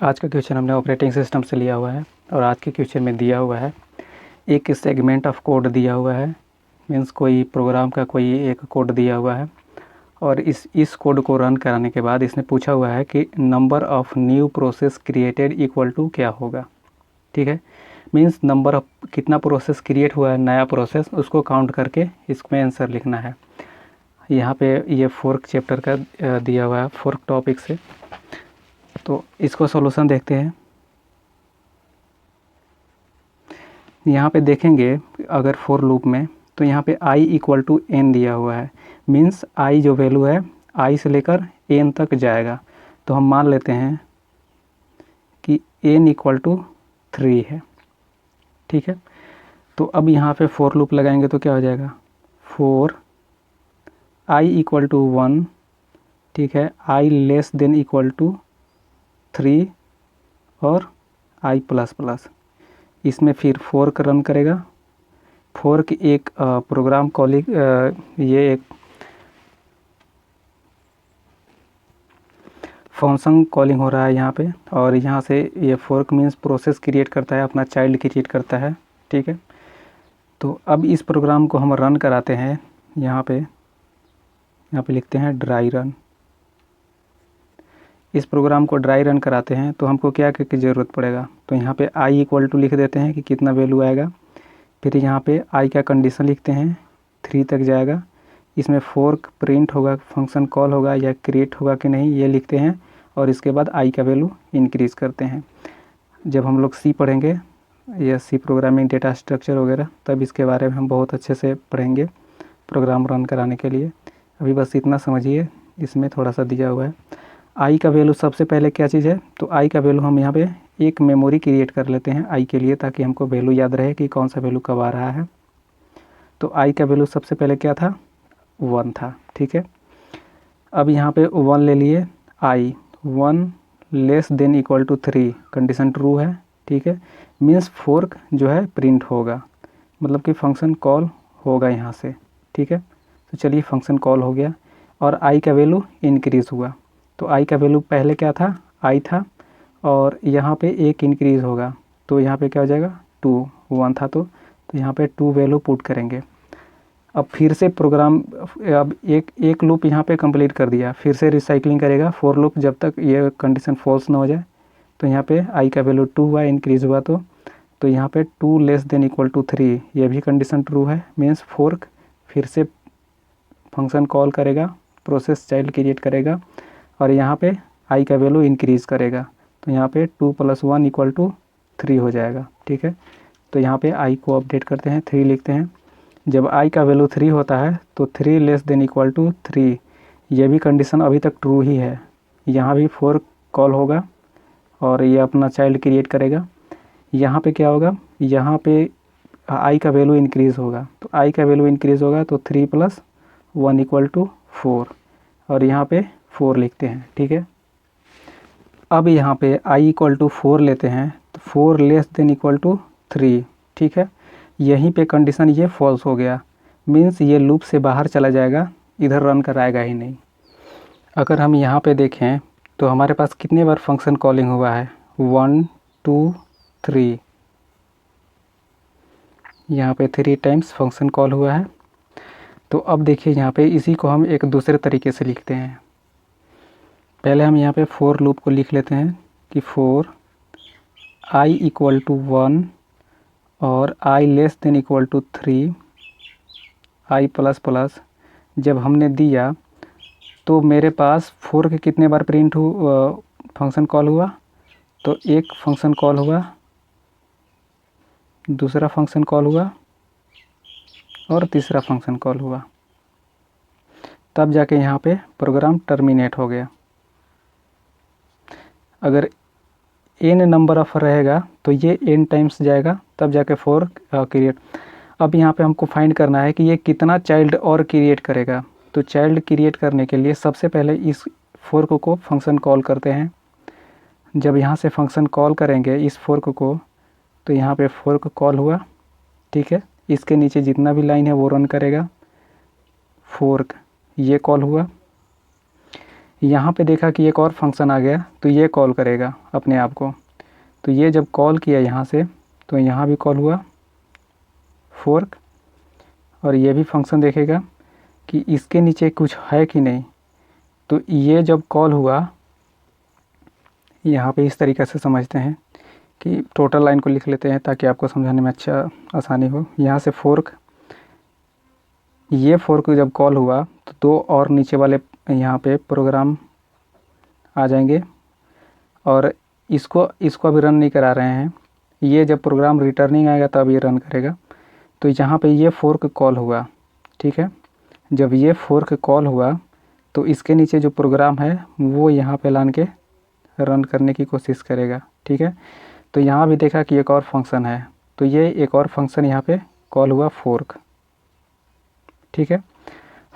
आज का क्वेश्चन हमने ऑपरेटिंग सिस्टम से लिया हुआ है और आज के क्वेश्चन में दिया हुआ है एक सेगमेंट ऑफ कोड दिया हुआ है। मीन्स कोई प्रोग्राम का कोई एक कोड दिया हुआ है और इस कोड को रन कराने के बाद इसने पूछा हुआ है कि number of new process created equal to क्या होगा। ठीक है, मीन्स नंबर ऑफ कितना प्रोसेस क्रिएट हुआ है, नया प्रोसेस, उसको काउंट करके इसमें आंसर लिखना है। यहाँ पे ये फोर्क चैप्टर का दिया हुआ है, फोर्क टॉपिक से। तो इसको सॉल्यूशन देखते हैं। यहाँ पे देखेंगे अगर फॉर लूप में, तो यहाँ पे i इक्वल टू n दिया हुआ है। मीन्स i जो वैल्यू है i से लेकर n तक जाएगा। तो हम मान लेते हैं कि n इक्वल टू 3 है। ठीक है, तो अब यहाँ पे फॉर लूप लगाएंगे तो क्या हो जाएगा, फॉर i इक्वल टू 1, ठीक है, i less than equal to 3 और i प्लस प्लस। इसमें फिर फोर्क रन करेगा। फोर्क एक प्रोग्राम कॉलिंग, ये एक फंक्शन कॉलिंग हो रहा है यहाँ पे, और यहाँ से ये फोर्क मीन्स प्रोसेस क्रिएट करता है, अपना चाइल्ड क्रिएट करता है। ठीक है, तो अब इस प्रोग्राम को हम रन कराते हैं। यहाँ पे लिखते हैं ड्राई रन। इस प्रोग्राम को ड्राई रन कराते हैं तो हमको क्या की ज़रूरत पड़ेगा, तो यहाँ पे i इक्वल टू लिख देते हैं कि कितना वैल्यू आएगा। फिर यहाँ पे i का कंडीशन लिखते हैं, 3 तक जाएगा। इसमें फोर्क प्रिंट होगा, फंक्शन कॉल होगा या क्रिएट होगा कि नहीं, ये लिखते हैं। और इसके बाद i का वैल्यू इंक्रीज़ करते हैं। जब हम लोग C पढ़ेंगे या C प्रोग्रामिंग, डेटा स्ट्रक्चर वगैरह, तब इसके बारे में हम बहुत अच्छे से पढ़ेंगे प्रोग्राम रन कराने के लिए। अभी बस इतना समझिए, इसमें थोड़ा सा दिया हुआ है। i का वैल्यू सबसे पहले क्या चीज़ है, तो i का वैल्यू हम यहाँ पे एक मेमोरी क्रिएट कर लेते हैं i के लिए, ताकि हमको वैल्यू याद रहे कि कौन सा वैल्यू कब आ रहा है। तो i का वैल्यू सबसे पहले क्या था, 1 था। ठीक है, अब यहाँ पे 1 ले लिए, i 1 less than equal to 3, condition true है। ठीक है, मीन्स फोर्क जो है प्रिंट होगा, मतलब कि फंक्शन कॉल होगा यहाँ से। ठीक है, तो चलिए फंक्शन कॉल हो गया और i का वैल्यू इंक्रीज़ हुआ। तो i का वैल्यू पहले क्या था, i था, और यहाँ पे एक इंक्रीज़ होगा तो यहाँ पे क्या हो जाएगा, 2, 1 था तो यहाँ पे 2 वैल्यू पुट करेंगे। अब फिर से प्रोग्राम, अब एक लूप यहाँ पे कंप्लीट कर दिया, फिर से रिसाइकलिंग करेगा फॉर लूप जब तक ये कंडीशन फॉल्स ना हो जाए। तो यहाँ पे i का वैल्यू 2 हुआ, इंक्रीज़ हुआ, तो यहाँ पे 2 लेस देन इक्वल टू 3, ये भी कंडीशन ट्रू है। मीन्स फोर्क फिर से फंक्शन कॉल करेगा, प्रोसेस चाइल्ड क्रिएट करेगा और यहाँ पे i का वैल्यू इंक्रीज़ करेगा। तो यहाँ पे 2 + 1 इक्वल टू 3 हो जाएगा। ठीक है, तो यहाँ पे i को अपडेट करते हैं, 3 लिखते हैं। जब i का वैल्यू 3 होता है तो 3 लेस देन इक्वल टू 3, ये भी कंडीशन अभी तक ट्रू ही है। यहाँ भी फोर्क कॉल होगा और ये अपना चाइल्ड क्रिएट करेगा। यहाँ पे क्या होगा, यहाँ पे i का वैल्यू इंक्रीज़ होगा। तो i का वैल्यू इंक्रीज़ होगा तो 3 + 1 इक्वल टू 4, और यहाँ पे 4 लिखते हैं। ठीक है, अब यहाँ पे i इक्वल टू 4 लेते हैं तो 4 लेस देन इक्वल टू 3। ठीक है, यहीं पे कंडीशन ये फॉल्स हो गया, मीन्स ये लूप से बाहर चला जाएगा, इधर रन कराएगा ही नहीं। अगर हम यहाँ पे देखें तो हमारे पास कितने बार फंक्शन कॉलिंग हुआ है, 1 2 3, यहाँ पे 3 टाइम्स फंक्शन कॉल हुआ है। तो अब देखिए यहाँ पे इसी को हम एक दूसरे तरीके से लिखते हैं। पहले हम यहाँ पे फॉर लूप को लिख लेते हैं कि फॉर i इक्वल टू 1 और i less than equal to 3, i plus plus. जब हमने दिया तो मेरे पास फोर्क कितने बार प्रिंट फंक्शन कॉल हुआ, तो एक फंक्शन कॉल हुआ, दूसरा फंक्शन कॉल हुआ और तीसरा फंक्शन कॉल हुआ। तब जाके यहाँ पे प्रोग्राम टर्मिनेट हो गया। अगर n नंबर ऑफ रहेगा तो ये n टाइम्स जाएगा, तब जाके फोर्क क्रिएट। अब यहाँ पे हमको फाइंड करना है कि ये कितना चाइल्ड और क्रिएट करेगा। तो चाइल्ड क्रिएट करने के लिए सबसे पहले इस फोर्क को फंक्शन कॉल करते हैं। जब यहाँ से फंक्शन कॉल करेंगे इस फोर्क को, तो यहाँ पे फोर्क कॉल हुआ। ठीक है, इसके नीचे जितना भी लाइन है वो रन करेगा। फोर्क ये कॉल हुआ, यहाँ पे देखा कि एक और फंक्शन आ गया, तो ये कॉल करेगा अपने आप को। तो ये जब कॉल किया यहाँ से, तो यहाँ भी कॉल हुआ फोर्क, और ये भी फंक्शन देखेगा कि इसके नीचे कुछ है कि नहीं। तो ये जब कॉल हुआ, यहाँ पे इस तरीक़े से समझते हैं कि टोटल लाइन को लिख लेते हैं ताकि आपको समझाने में अच्छा आसानी हो। यहाँ से फोर्क, ये फोर्क जब कॉल हुआ तो दो और नीचे वाले यहाँ पे प्रोग्राम आ जाएंगे, और इसको अभी रन नहीं करा रहे हैं। ये जब प्रोग्राम रिटर्निंग आएगा तब ये रन करेगा। तो यहाँ पे ये फोर्क कॉल हुआ, ठीक है। जब ये फोर्क कॉल हुआ तो इसके नीचे जो प्रोग्राम है वो यहाँ पे लान के रन करने की कोशिश करेगा, ठीक है। तो यहाँ भी देखा कि एक और फंक्शन है, तो ये एक और फंक्शन यहाँ पे कॉल हुआ फोर्क, ठीक है।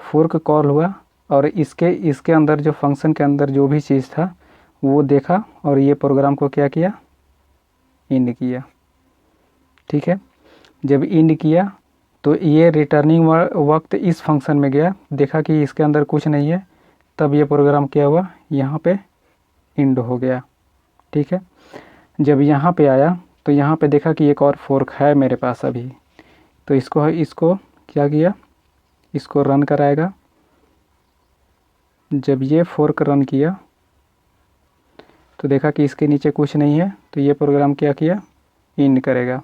फोर्क कॉल हुआ और इसके अंदर जो फंक्शन के अंदर जो भी चीज़ था वो देखा, और ये प्रोग्राम को क्या किया, इंड किया, ठीक है। जब इंड किया तो ये रिटर्निंग वक्त इस फंक्शन में गया, देखा कि इसके अंदर कुछ नहीं है, तब ये प्रोग्राम क्या हुआ, यहाँ पे इंड हो गया, ठीक है। जब यहाँ पे आया तो यहाँ पे देखा कि एक और फोर्क है मेरे पास अभी, तो इसको क्या किया, इसको रन कराएगा। जब ये फोर्क रन किया तो देखा कि इसके नीचे कुछ नहीं है, तो ये प्रोग्राम क्या किया, इंड करेगा।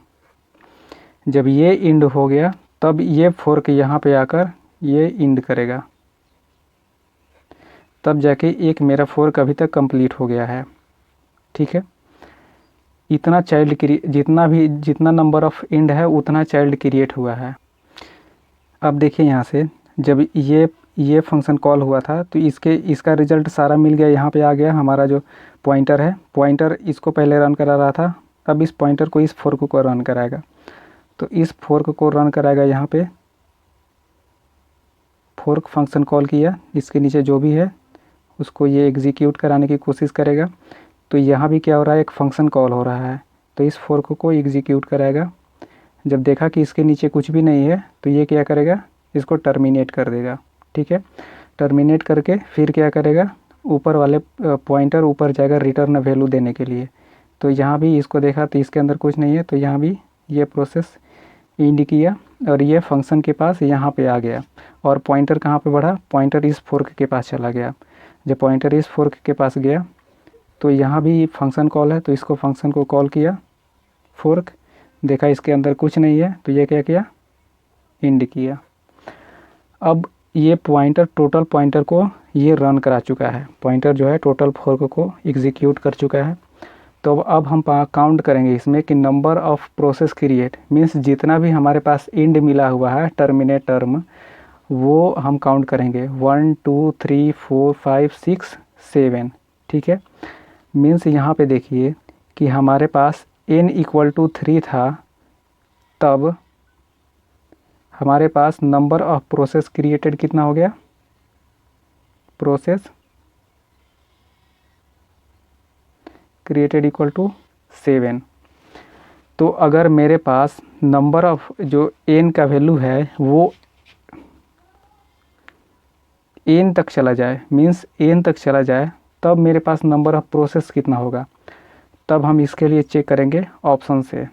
जब ये इंड हो गया तब ये फोर्क यहाँ पे आकर ये इंड करेगा, तब जाके एक मेरा फोर्क अभी तक कंप्लीट हो गया है, ठीक है। इतना जितना नंबर ऑफ इंड है उतना चाइल्ड क्रिएट हुआ है। अब देखिए यहाँ से जब ये फंक्शन कॉल हुआ था तो इसका रिज़ल्ट सारा मिल गया, यहाँ पे आ गया हमारा जो पॉइंटर है। पॉइंटर इसको पहले रन करा रहा था, अब इस पॉइंटर को इस फोर्क को रन कराएगा। तो इस फोर्क को रन कराएगा, यहाँ पे फोर्क फंक्शन कॉल किया, इसके नीचे जो भी है उसको ये एग्जीक्यूट कराने की कोशिश करेगा। तो यहाँ भी क्या हो रहा है, एक फंक्शन कॉल हो रहा है, तो इस फोर्क को एग्जीक्यूट कराएगा। जब देखा कि इसके नीचे कुछ भी नहीं है तो ये क्या करेगा, इसको टर्मिनेट कर देगा, ठीक है। टर्मिनेट करके फिर क्या करेगा, ऊपर वाले पॉइंटर ऊपर जाएगा रिटर्न वैल्यू देने के लिए। तो यहाँ भी इसको देखा तो इसके अंदर कुछ नहीं है, तो यहाँ भी ये प्रोसेस इंड किया और ये फंक्शन के पास यहाँ पे आ गया, और पॉइंटर कहाँ पे बढ़ा, पॉइंटर इस फोर्क के पास चला गया। जब पॉइंटर इस फोर्क के पास गया तो यहाँ भी फंक्शन कॉल है, तो इसको फंक्शन को कॉल किया फोर्क, देखा इसके अंदर कुछ नहीं है, तो ये क्या किया, इंड किया। अब ये पॉइंटर टोटल पॉइंटर को ये रन करा चुका है, पॉइंटर जो है टोटल फोर्क को एग्जीक्यूट कर चुका है। तो अब हम काउंट करेंगे इसमें कि number of process create, means जितना भी हमारे पास इंड मिला हुआ है टर्मिनेट टर्म, वो हम काउंट करेंगे 1 2 3 4 5 6 7, ठीक है। मीन्स यहाँ पे देखिए कि हमारे पास n = 3 था, तब हमारे पास नंबर ऑफ प्रोसेस क्रिएटेड कितना हो गया, प्रोसेस क्रिएटेड = 7। तो अगर मेरे पास नंबर ऑफ जो n का वैल्यू है वो n तक चला जाए, मीन्स n तक चला जाए, तब मेरे पास नंबर ऑफ प्रोसेस कितना होगा। तब हम इसके लिए चेक करेंगे ऑप्शन से,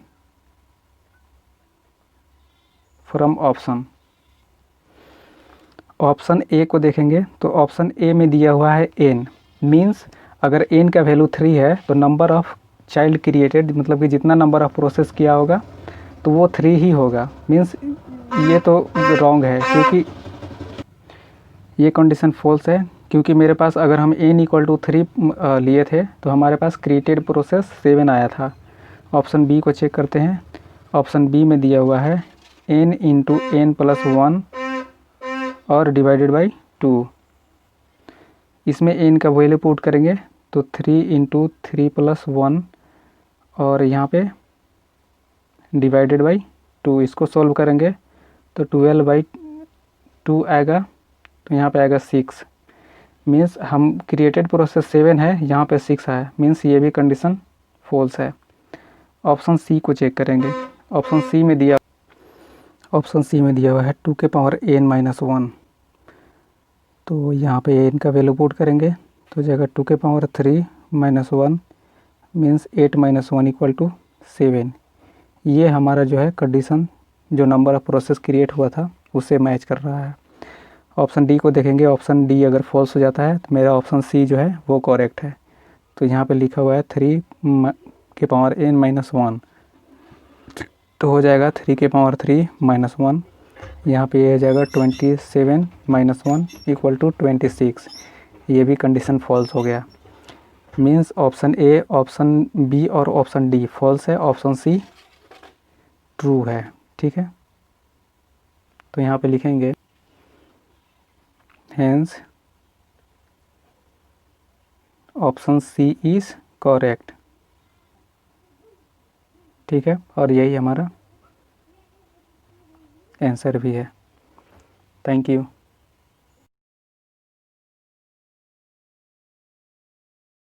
फ्रॉम ऑप्शन ए को देखेंगे तो ऑप्शन ए में दिया हुआ है n, मीन्स अगर n का वैल्यू 3 है तो नंबर ऑफ चाइल्ड क्रिएटेड, मतलब कि जितना नंबर ऑफ प्रोसेस किया होगा तो वो 3 ही होगा। मीन्स ये तो रॉन्ग है, क्योंकि ये कंडीशन फॉल्स है, क्योंकि मेरे पास अगर हम n = 3 लिए थे तो हमारे पास क्रिएटेड प्रोसेस 7 आया था। ऑप्शन बी को चेक करते हैं। ऑप्शन बी में दिया हुआ है n × n + 1 और डिवाइडेड बाई 2। इसमें n का वैल्यू पुट करेंगे तो 3 × 3 + 1 और यहाँ पे डिवाइडेड बाई 2। इसको सॉल्व करेंगे तो 12/2 आएगा, तो यहाँ पे आएगा 6। मीन्स हम क्रिएटेड प्रोसेस 7 है, यहाँ पे 6 है, मीन्स ये भी कंडीशन फॉल्स है। ऑप्शन सी को चेक करेंगे। ऑप्शन सी में दिया हुआ है 2 के पावर n - 1। तो यहाँ पे n का वैल्यू पुट करेंगे, तो जाएगा 2 के power 3 minus 1 means 8 minus 1 equal to 7। ये हमारा जो है कंडीशन जो नंबर ऑफ प्रोसेस क्रिएट हुआ था उससे मैच कर रहा है। ऑप्शन डी को देखेंगे, ऑप्शन डी अगर फॉल्स हो जाता है तो मेरा ऑप्शन सी जो है वो करेक्ट है। तो यहाँ पे लिखा हुआ है 3 के पावर n माइनस 1, तो हो जाएगा 3 के पावर 3 माइनस 1। यहाँ पे ये हो जाएगा 27 माइनस 1 इक्वल टू 26। ये भी कंडीशन फॉल्स हो गया। Means option A, option B और ऑप्शन डी फॉल्स है, ऑप्शन सी ट्रू है। ठीक है, तो यहाँ पे लिखेंगे hence option C is correct. ठीक है, और यही हमारा आंसर भी है। Thank you.